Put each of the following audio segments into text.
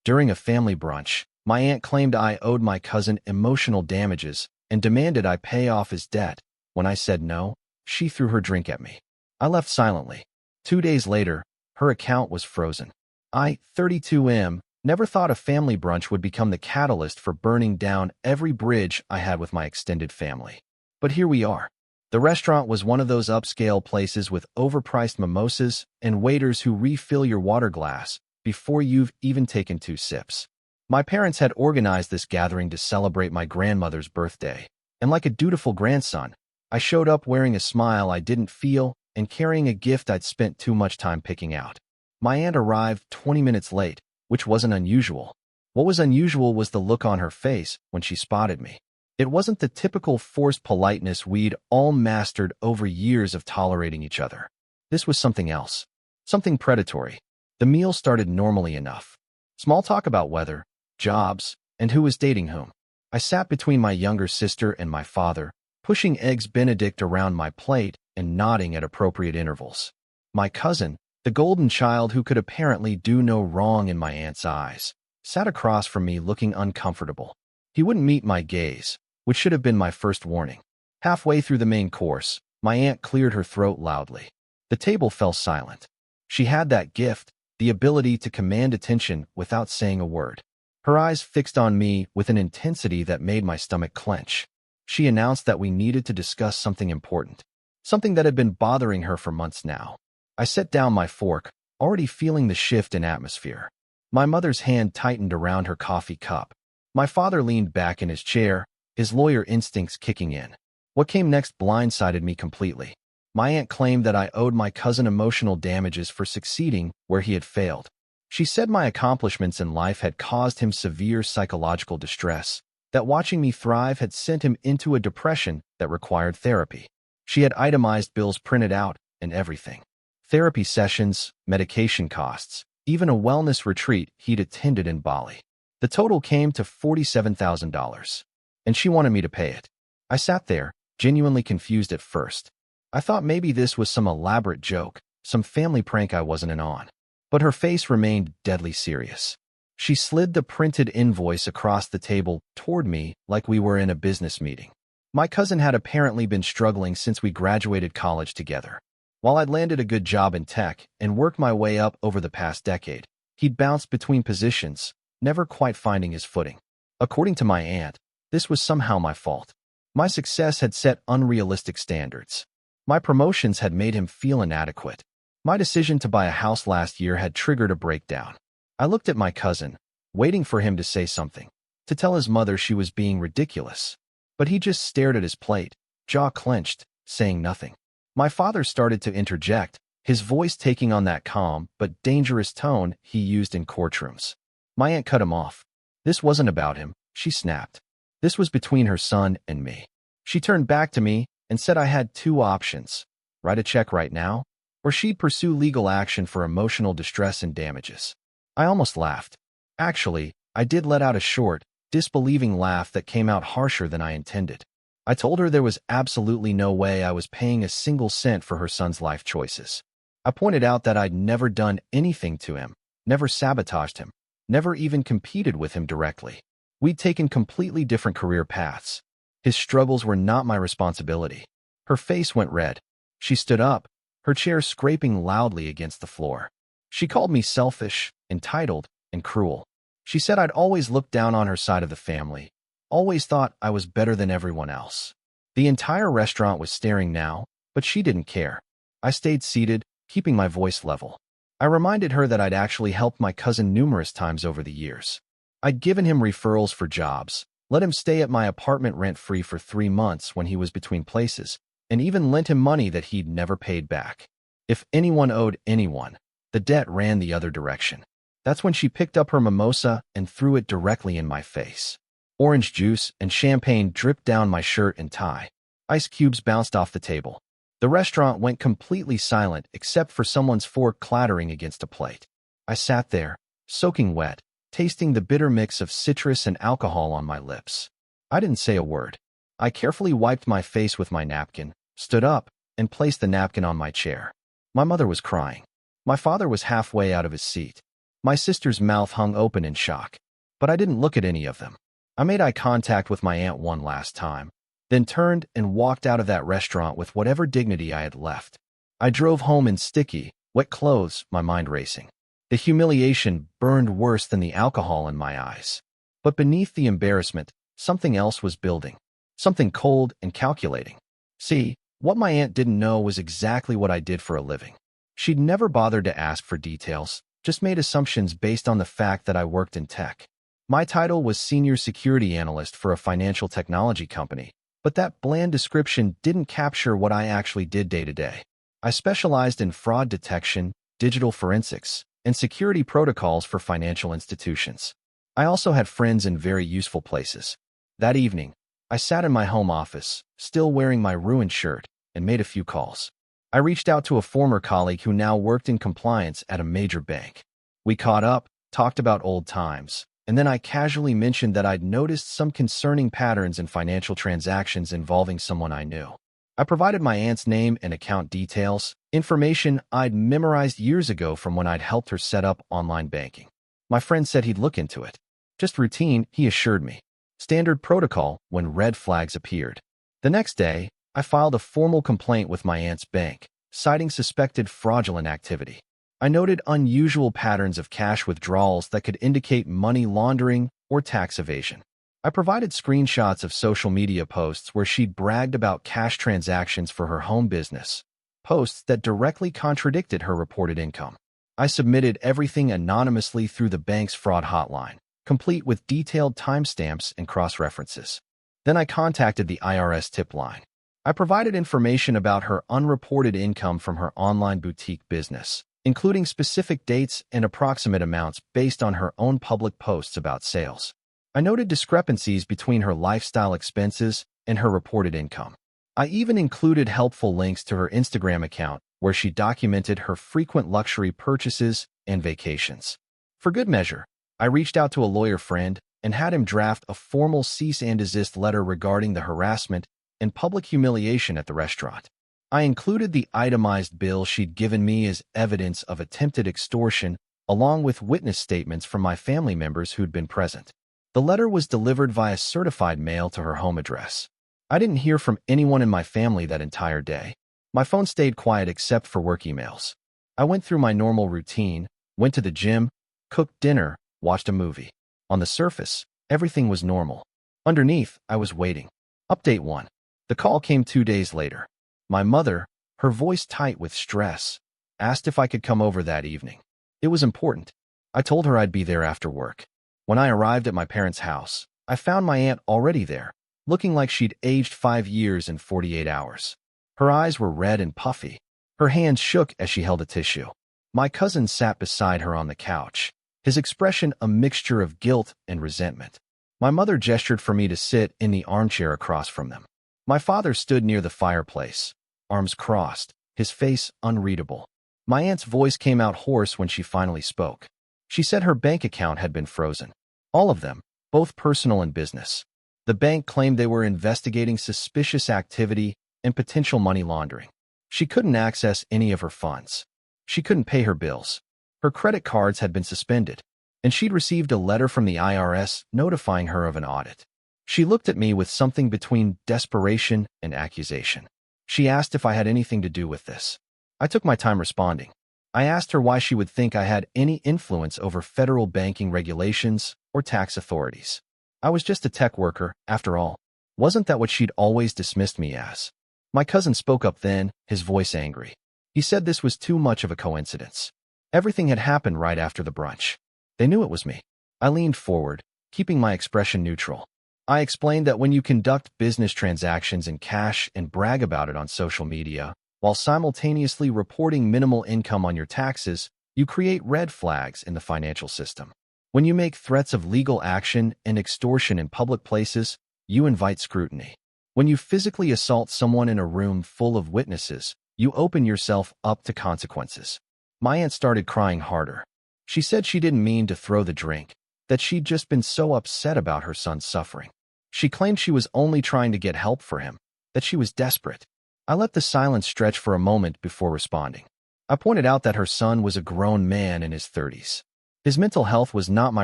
During a family brunch, my aunt claimed I owed my cousin emotional damages and demanded I pay off his debt. When I said no, she threw her drink at me. I left silently. 2 days later, her account was frozen. I, 32M, never thought a family brunch would become the catalyst for burning down every bridge I had with my extended family. But here we are. The restaurant was one of those upscale places with overpriced mimosas and waiters who refill your water glass before you've even taken 2 sips. My parents had organized this gathering to celebrate my grandmother's birthday, and like a dutiful grandson, I showed up wearing a smile I didn't feel and carrying a gift I'd spent too much time picking out. My aunt arrived 20 minutes late, which wasn't unusual. What was unusual was the look on her face when she spotted me. It wasn't the typical forced politeness we'd all mastered over years of tolerating each other. This was something else. Something predatory. The meal started normally enough. Small talk about weather, jobs, and who was dating whom. I sat between my younger sister and my father, pushing Eggs Benedict around my plate and nodding at appropriate intervals. My cousin, the golden child who could apparently do no wrong in my aunt's eyes, sat across from me looking uncomfortable. He wouldn't meet my gaze, which should have been my first warning. Halfway through the main course, my aunt cleared her throat loudly. The table fell silent. She had that gift, the ability to command attention without saying a word. Her eyes fixed on me with an intensity that made my stomach clench. She announced that we needed to discuss something important, something that had been bothering her for months now. I set down my fork, already feeling the shift in atmosphere. My mother's hand tightened around her coffee cup. My father leaned back in his chair, his lawyer instincts kicking in. What came next blindsided me completely. My aunt claimed that I owed my cousin emotional damages for succeeding where he had failed. She said my accomplishments in life had caused him severe psychological distress, that watching me thrive had sent him into a depression that required therapy. She had itemized bills printed out and everything. Therapy sessions, medication costs, even a wellness retreat he'd attended in Bali. The total came to $47,000, and she wanted me to pay it. I sat there, genuinely confused at first. I thought maybe this was some elaborate joke, some family prank I wasn't in on. But her face remained deadly serious. She slid the printed invoice across the table toward me like we were in a business meeting. My cousin had apparently been struggling since we graduated college together. While I'd landed a good job in tech and worked my way up over the past decade, he'd bounced between positions, never quite finding his footing. According to my aunt, this was somehow my fault. My success had set unrealistic standards. My promotions had made him feel inadequate. My decision to buy a house last year had triggered a breakdown. I looked at my cousin, waiting for him to say something, to tell his mother she was being ridiculous. But he just stared at his plate, jaw clenched, saying nothing. My father started to interject, his voice taking on that calm but dangerous tone he used in courtrooms. My aunt cut him off. This wasn't about him, she snapped. This was between her son and me. She turned back to me and said I had 2 options: write a check right now, or she'd pursue legal action for emotional distress and damages. I almost laughed. Actually, I did let out a short, disbelieving laugh that came out harsher than I intended. I told her there was absolutely no way I was paying a single cent for her son's life choices. I pointed out that I'd never done anything to him, never sabotaged him, never even competed with him directly. We'd taken completely different career paths. His struggles were not my responsibility. Her face went red. She stood up, her chair scraping loudly against the floor. She called me selfish, entitled, and cruel. She said I'd always looked down on her side of the family, always thought I was better than everyone else. The entire restaurant was staring now, but she didn't care. I stayed seated, keeping my voice level. I reminded her that I'd actually helped my cousin numerous times over the years. I'd given him referrals for jobs, let him stay at my apartment rent-free for 3 months when he was between places, and even lent him money that he'd never paid back. If anyone owed anyone, the debt ran the other direction. That's when she picked up her mimosa and threw it directly in my face. Orange juice and champagne dripped down my shirt and tie. Ice cubes bounced off the table. The restaurant went completely silent except for someone's fork clattering against a plate. I sat there, soaking wet, tasting the bitter mix of citrus and alcohol on my lips. I didn't say a word. I carefully wiped my face with my napkin, stood up, and placed the napkin on my chair. My mother was crying. My father was halfway out of his seat. My sister's mouth hung open in shock, but I didn't look at any of them. I made eye contact with my aunt one last time, then turned and walked out of that restaurant with whatever dignity I had left. I drove home in sticky, wet clothes, my mind racing. The humiliation burned worse than the alcohol in my eyes. But beneath the embarrassment, something else was building. Something cold and calculating. See, what my aunt didn't know was exactly what I did for a living. She'd never bothered to ask for details, just made assumptions based on the fact that I worked in tech. My title was Senior Security Analyst for a financial technology company, but that bland description didn't capture what I actually did day to day. I specialized in fraud detection, digital forensics, and security protocols for financial institutions. I also had friends in very useful places. That evening, I sat in my home office, still wearing my ruined shirt, and made a few calls. I reached out to a former colleague who now worked in compliance at a major bank. We caught up, talked about old times, and then I casually mentioned that I'd noticed some concerning patterns in financial transactions involving someone I knew. I provided my aunt's name and account details, information I'd memorized years ago from when I'd helped her set up online banking. My friend said he'd look into it. Just routine, he assured me. Standard protocol when red flags appeared. The next day, I filed a formal complaint with my aunt's bank, citing suspected fraudulent activity. I noted unusual patterns of cash withdrawals that could indicate money laundering or tax evasion. I provided screenshots of social media posts where she'd bragged about cash transactions for her home business, posts that directly contradicted her reported income. I submitted everything anonymously through the bank's fraud hotline, complete with detailed timestamps and cross-references. Then I contacted the IRS tip line. I provided information about her unreported income from her online boutique business, including specific dates and approximate amounts based on her own public posts about sales. I noted discrepancies between her lifestyle expenses and her reported income. I even included helpful links to her Instagram account where she documented her frequent luxury purchases and vacations. For good measure, I reached out to a lawyer friend and had him draft a formal cease and desist letter regarding the harassment and public humiliation at the restaurant. I included the itemized bill she'd given me as evidence of attempted extortion, along with witness statements from my family members who'd been present. The letter was delivered via certified mail to her home address. I didn't hear from anyone in my family that entire day. My phone stayed quiet except for work emails. I went through my normal routine, went to the gym, cooked dinner, watched a movie. On the surface, everything was normal. Underneath, I was waiting. Update 1. The call came 2 days later. My mother, her voice tight with stress, asked if I could come over that evening. It was important. I told her I'd be there after work. When I arrived at my parents' house, I found my aunt already there, looking like she'd aged 5 years in 48 hours. Her eyes were red and puffy. Her hands shook as she held a tissue. My cousin sat beside her on the couch, his expression a mixture of guilt and resentment. My mother gestured for me to sit in the armchair across from them. My father stood near the fireplace, arms crossed, his face unreadable. My aunt's voice came out hoarse when she finally spoke. She said her bank account had been frozen. All of them, both personal and business. The bank claimed they were investigating suspicious activity and potential money laundering. She couldn't access any of her funds. She couldn't pay her bills. Her credit cards had been suspended, and she'd received a letter from the IRS notifying her of an audit. She looked at me with something between desperation and accusation. She asked if I had anything to do with this. I took my time responding. I asked her why she would think I had any influence over federal banking regulations or tax authorities. I was just a tech worker, after all. Wasn't that what she'd always dismissed me as? My cousin spoke up then, his voice angry. He said this was too much of a coincidence. Everything had happened right after the brunch. They knew it was me. I leaned forward, keeping my expression neutral. I explained that when you conduct business transactions in cash and brag about it on social media, while simultaneously reporting minimal income on your taxes, you create red flags in the financial system. When you make threats of legal action and extortion in public places, you invite scrutiny. When you physically assault someone in a room full of witnesses, you open yourself up to consequences. My aunt started crying harder. She said she didn't mean to throw the drink, that she'd just been so upset about her son's suffering. She claimed she was only trying to get help for him, that she was desperate. I let the silence stretch for a moment before responding. I pointed out that her son was a grown man in his 30s. His mental health was not my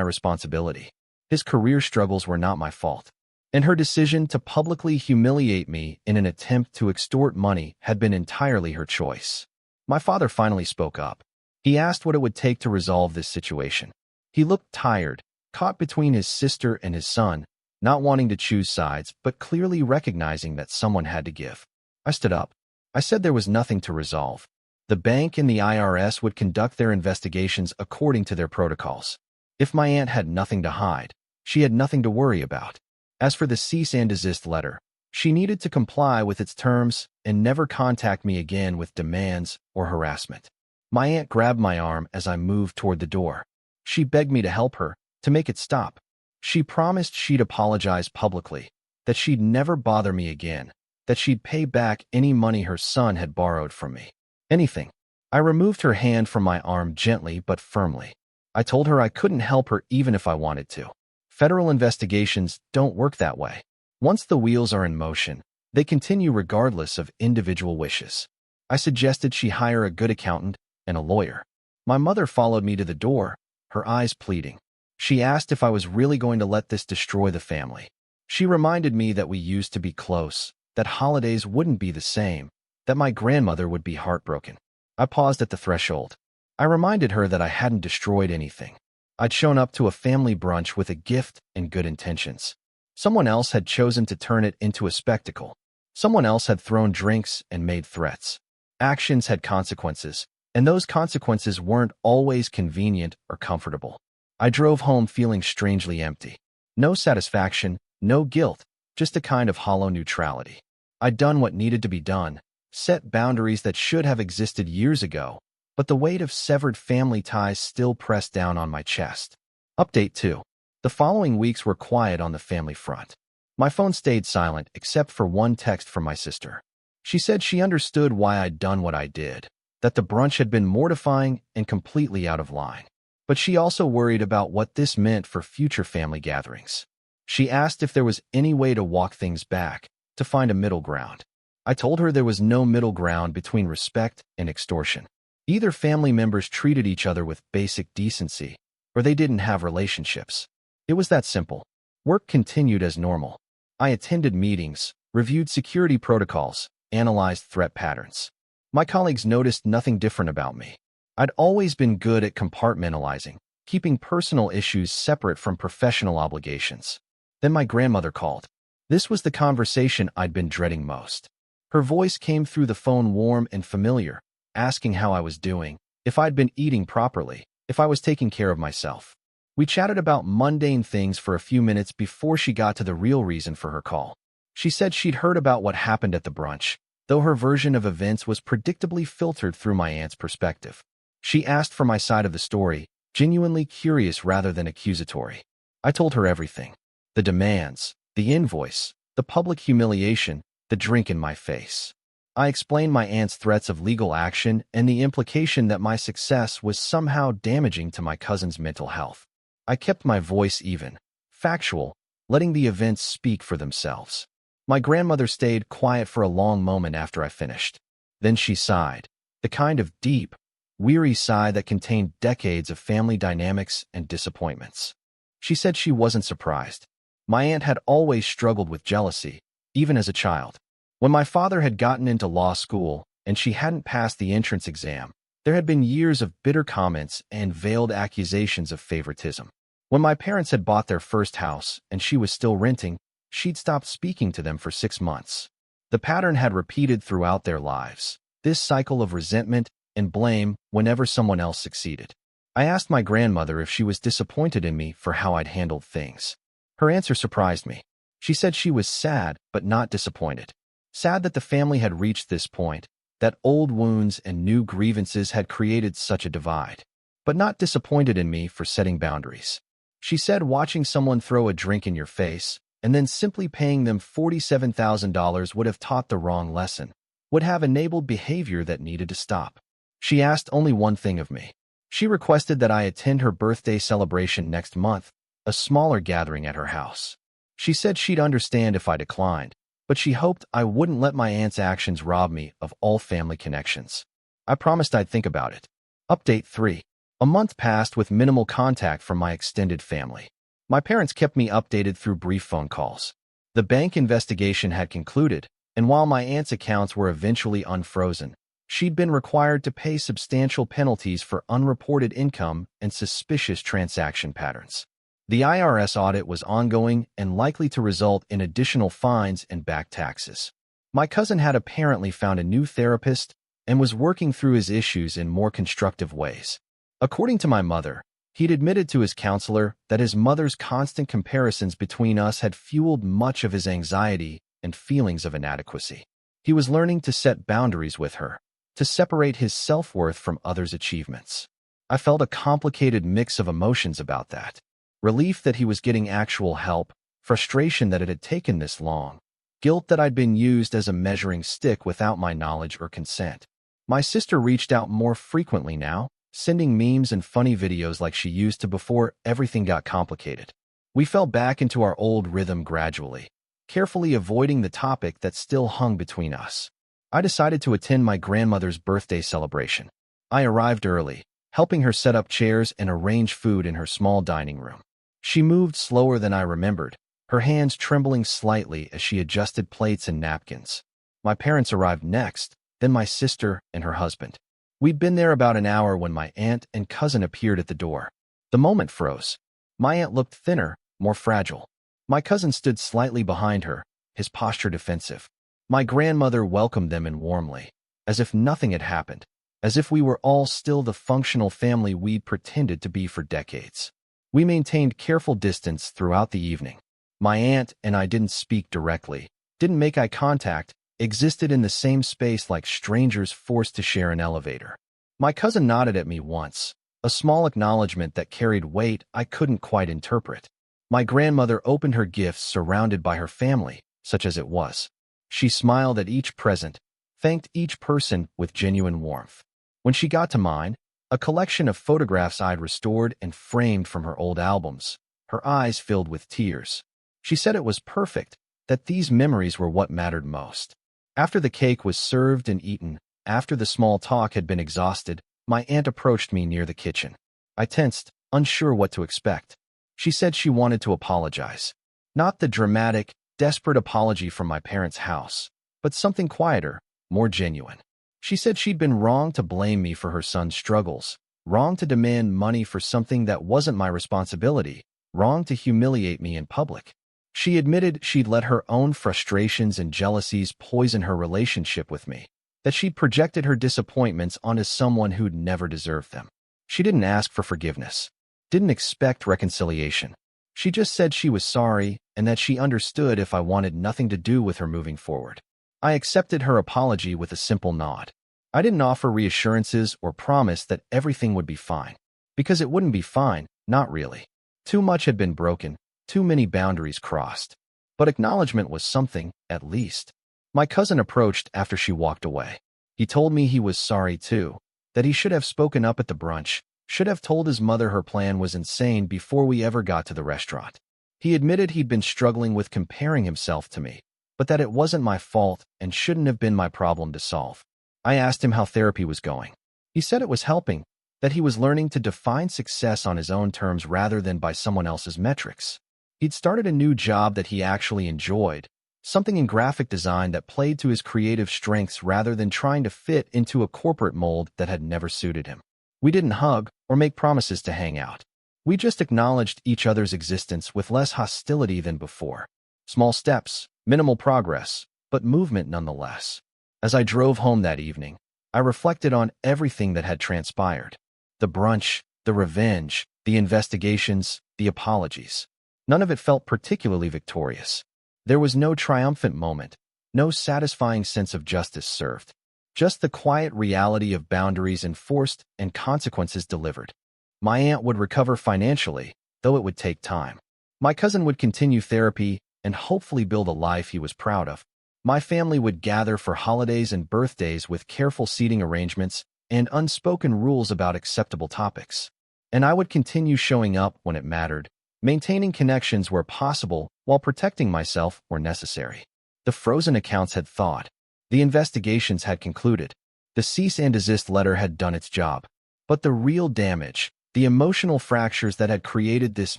responsibility. His career struggles were not my fault. And her decision to publicly humiliate me in an attempt to extort money had been entirely her choice. My father finally spoke up. He asked what it would take to resolve this situation. He looked tired, caught between his sister and his son, not wanting to choose sides, but clearly recognizing that someone had to give. I stood up. I said there was nothing to resolve. The bank and the IRS would conduct their investigations according to their protocols. If my aunt had nothing to hide, she had nothing to worry about. As for the cease and desist letter, she needed to comply with its terms and never contact me again with demands or harassment. My aunt grabbed my arm as I moved toward the door. She begged me to help her, to make it stop. She promised she'd apologize publicly, that she'd never bother me again, that she'd pay back any money her son had borrowed from me. Anything. I removed her hand from my arm gently but firmly. I told her I couldn't help her even if I wanted to. Federal investigations don't work that way. Once the wheels are in motion, they continue regardless of individual wishes. I suggested she hire a good accountant and a lawyer. My mother followed me to the door, her eyes pleading. She asked if I was really going to let this destroy the family. She reminded me that we used to be close, that holidays wouldn't be the same, that my grandmother would be heartbroken. I paused at the threshold. I reminded her that I hadn't destroyed anything. I'd shown up to a family brunch with a gift and good intentions. Someone else had chosen to turn it into a spectacle. Someone else had thrown drinks and made threats. Actions had consequences, and those consequences weren't always convenient or comfortable. I drove home feeling strangely empty. No satisfaction, no guilt, just a kind of hollow neutrality. I'd done what needed to be done, set boundaries that should have existed years ago, but the weight of severed family ties still pressed down on my chest. Update 2. The following weeks were quiet on the family front. My phone stayed silent except for one text from my sister. She said she understood why I'd done what I did, that the brunch had been mortifying and completely out of line. But she also worried about what this meant for future family gatherings. She asked if there was any way to walk things back, to find a middle ground. I told her there was no middle ground between respect and extortion. Either family members treated each other with basic decency, or they didn't have relationships. It was that simple. Work continued as normal. I attended meetings, reviewed security protocols, analyzed threat patterns. My colleagues noticed nothing different about me. I'd always been good at compartmentalizing, keeping personal issues separate from professional obligations. Then my grandmother called. This was the conversation I'd been dreading most. Her voice came through the phone warm and familiar, asking how I was doing, if I'd been eating properly, if I was taking care of myself. We chatted about mundane things for a few minutes before she got to the real reason for her call. She said she'd heard about what happened at the brunch, though her version of events was predictably filtered through my aunt's perspective. She asked for my side of the story, genuinely curious rather than accusatory. I told her everything. The demands, the invoice, the public humiliation, the drink in my face. I explained my aunt's threats of legal action and the implication that my success was somehow damaging to my cousin's mental health. I kept my voice even, factual, letting the events speak for themselves. My grandmother stayed quiet for a long moment after I finished. Then she sighed, the kind of deep, weary sigh that contained decades of family dynamics and disappointments. She said she wasn't surprised. My aunt had always struggled with jealousy, even as a child. When my father had gotten into law school and she hadn't passed the entrance exam, there had been years of bitter comments and veiled accusations of favoritism. When my parents had bought their first house and she was still renting, she'd stopped speaking to them for 6 months. The pattern had repeated throughout their lives, this cycle of resentment and blame whenever someone else succeeded. I asked my grandmother if she was disappointed in me for how I'd handled things. Her answer surprised me. She said she was sad but not disappointed. Sad that the family had reached this point, that old wounds and new grievances had created such a divide, but not disappointed in me for setting boundaries. She said watching someone throw a drink in your face and then simply paying them $47,000 would have taught the wrong lesson, would have enabled behavior that needed to stop. She asked only one thing of me. She requested that I attend her birthday celebration next month, a smaller gathering at her house. She said she'd understand if I declined, but she hoped I wouldn't let my aunt's actions rob me of all family connections. I promised I'd think about it. Update 3. A month passed with minimal contact from my extended family. My parents kept me updated through brief phone calls. The bank investigation had concluded, and while my aunt's accounts were eventually unfrozen, she'd been required to pay substantial penalties for unreported income and suspicious transaction patterns. The IRS audit was ongoing and likely to result in additional fines and back taxes. My cousin had apparently found a new therapist and was working through his issues in more constructive ways. According to my mother, he'd admitted to his counselor that his mother's constant comparisons between us had fueled much of his anxiety and feelings of inadequacy. He was learning to set boundaries with her, to separate his self-worth from others' achievements. I felt a complicated mix of emotions about that. Relief that he was getting actual help, frustration that it had taken this long, guilt that I'd been used as a measuring stick without my knowledge or consent. My sister reached out more frequently now, sending memes and funny videos like she used to before everything got complicated. We fell back into our old rhythm gradually, carefully avoiding the topic that still hung between us. I decided to attend my grandmother's birthday celebration. I arrived early, helping her set up chairs and arrange food in her small dining room. She moved slower than I remembered, her hands trembling slightly as she adjusted plates and napkins. My parents arrived next, then my sister and her husband. We'd been there about an hour when my aunt and cousin appeared at the door. The moment froze. My aunt looked thinner, more fragile. My cousin stood slightly behind her, his posture defensive. My grandmother welcomed them in warmly, as if nothing had happened, as if we were all still the functional family we'd pretended to be for decades. We maintained careful distance throughout the evening. My aunt and I didn't speak directly, didn't make eye contact, existed in the same space like strangers forced to share an elevator. My cousin nodded at me once, a small acknowledgement that carried weight I couldn't quite interpret. My grandmother opened her gifts surrounded by her family, such as it was. She smiled at each present, thanked each person with genuine warmth. When she got to mine, a collection of photographs I'd restored and framed from her old albums, her eyes filled with tears. She said it was perfect, that these memories were what mattered most. After the cake was served and eaten, after the small talk had been exhausted, my aunt approached me near the kitchen. I tensed, unsure what to expect. She said she wanted to apologize. Not the dramatic, desperate apology from my parents' house, but something quieter, more genuine. She said she'd been wrong to blame me for her son's struggles, wrong to demand money for something that wasn't my responsibility, wrong to humiliate me in public. She admitted she'd let her own frustrations and jealousies poison her relationship with me, that she'd projected her disappointments onto someone who'd never deserved them. She didn't ask for forgiveness, didn't expect reconciliation. She just said she was sorry and that she understood if I wanted nothing to do with her moving forward. I accepted her apology with a simple nod. I didn't offer reassurances or promise that everything would be fine, because it wouldn't be fine, not really. Too much had been broken, too many boundaries crossed. But acknowledgement was something, at least. My cousin approached after she walked away. He told me he was sorry too, that he should have spoken up at the brunch, should have told his mother her plan was insane before we ever got to the restaurant. He admitted he'd been struggling with comparing himself to me, but that it wasn't my fault and shouldn't have been my problem to solve. I asked him how therapy was going. He said it was helping, that he was learning to define success on his own terms rather than by someone else's metrics. He'd started a new job that he actually enjoyed, something in graphic design that played to his creative strengths rather than trying to fit into a corporate mold that had never suited him. We didn't hug or make promises to hang out. We just acknowledged each other's existence with less hostility than before. Small steps, minimal progress, but movement nonetheless. As I drove home that evening, I reflected on everything that had transpired. The brunch, the revenge, the investigations, the apologies. None of it felt particularly victorious. There was no triumphant moment, no satisfying sense of justice served. Just the quiet reality of boundaries enforced and consequences delivered. My aunt would recover financially, though it would take time. My cousin would continue therapy and hopefully build a life he was proud of. My family would gather for holidays and birthdays with careful seating arrangements and unspoken rules about acceptable topics. And I would continue showing up when it mattered, maintaining connections where possible while protecting myself where necessary. The frozen accounts had thawed. The investigations had concluded. The cease and desist letter had done its job. But the real damage, the emotional fractures that had created this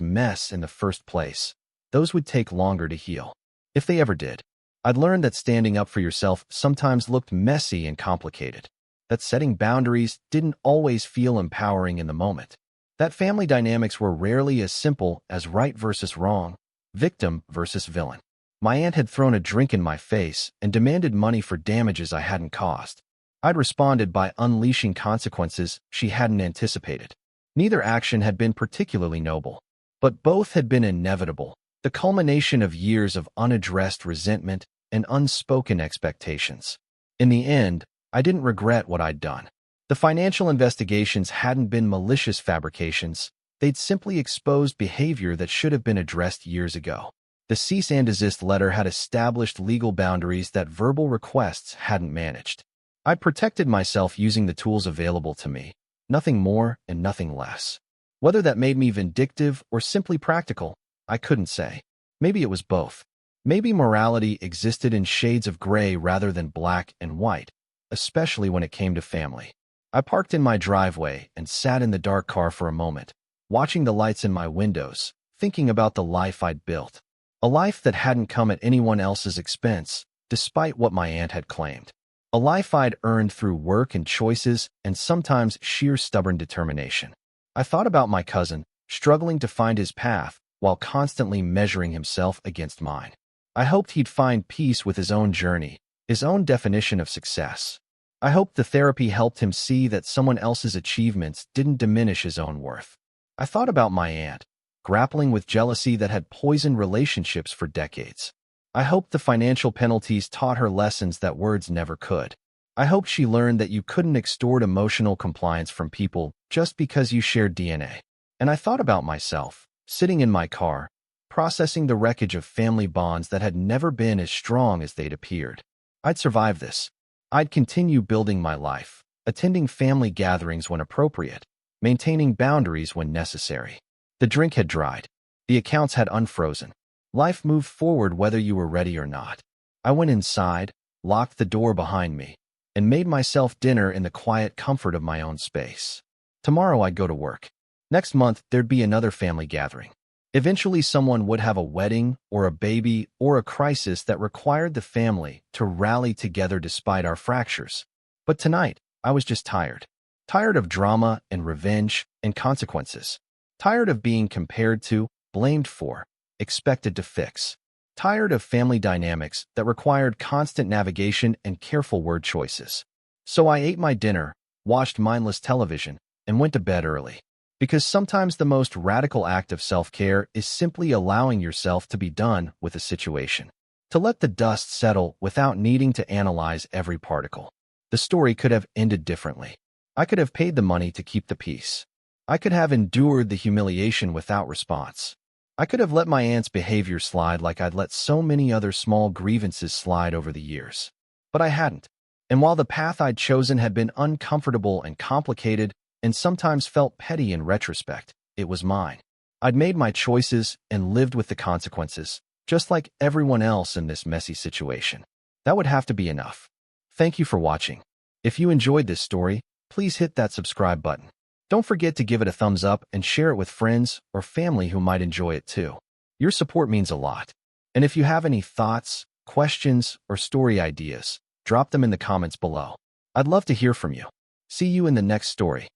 mess in the first place, those would take longer to heal. If they ever did. I'd learned that standing up for yourself sometimes looked messy and complicated. That setting boundaries didn't always feel empowering in the moment. That family dynamics were rarely as simple as right versus wrong, victim versus villain. My aunt had thrown a drink in my face and demanded money for damages I hadn't caused. I'd responded by unleashing consequences she hadn't anticipated. Neither action had been particularly noble, but both had been inevitable, the culmination of years of unaddressed resentment and unspoken expectations. In the end, I didn't regret what I'd done. The financial investigations hadn't been malicious fabrications. They'd simply exposed behavior that should have been addressed years ago. The cease and desist letter had established legal boundaries that verbal requests hadn't managed. I'd protected myself using the tools available to me, nothing more and nothing less. Whether that made me vindictive or simply practical, I couldn't say. Maybe it was both. Maybe morality existed in shades of gray rather than black and white, especially when it came to family. I parked in my driveway and sat in the dark car for a moment, watching the lights in my windows, thinking about the life I'd built. A life that hadn't come at anyone else's expense, despite what my aunt had claimed. A life I'd earned through work and choices and sometimes sheer stubborn determination. I thought about my cousin, struggling to find his path while constantly measuring himself against mine. I hoped he'd find peace with his own journey, his own definition of success. I hoped the therapy helped him see that someone else's achievements didn't diminish his own worth. I thought about my aunt, grappling with jealousy that had poisoned relationships for decades. I hoped the financial penalties taught her lessons that words never could. I hoped she learned that you couldn't extort emotional compliance from people just because you shared DNA. And I thought about myself, sitting in my car, processing the wreckage of family bonds that had never been as strong as they'd appeared. I'd survive this. I'd continue building my life, attending family gatherings when appropriate, maintaining boundaries when necessary. The drink had dried. The accounts had unfrozen. Life moved forward whether you were ready or not. I went inside, locked the door behind me, and made myself dinner in the quiet comfort of my own space. Tomorrow I'd go to work. Next month there'd be another family gathering. Eventually someone would have a wedding or a baby or a crisis that required the family to rally together despite our fractures. But tonight, I was just tired. Tired of drama and revenge and consequences. Tired of being compared to, blamed for, expected to fix. Tired of family dynamics that required constant navigation and careful word choices. So I ate my dinner, watched mindless television, and went to bed early. Because sometimes the most radical act of self-care is simply allowing yourself to be done with a situation. To let the dust settle without needing to analyze every particle. The story could have ended differently. I could have paid the money to keep the peace. I could have endured the humiliation without response. I could have let my aunt's behavior slide like I'd let so many other small grievances slide over the years. But I hadn't. And while the path I'd chosen had been uncomfortable and complicated, and sometimes felt petty in retrospect, it was mine. I'd made my choices and lived with the consequences, just like everyone else in this messy situation. That would have to be enough. Thank you for watching. If you enjoyed this story, please hit that subscribe button. Don't forget to give it a thumbs up and share it with friends or family who might enjoy it too. Your support means a lot. And if you have any thoughts, questions, or story ideas, drop them in the comments below. I'd love to hear from you. See you in the next story.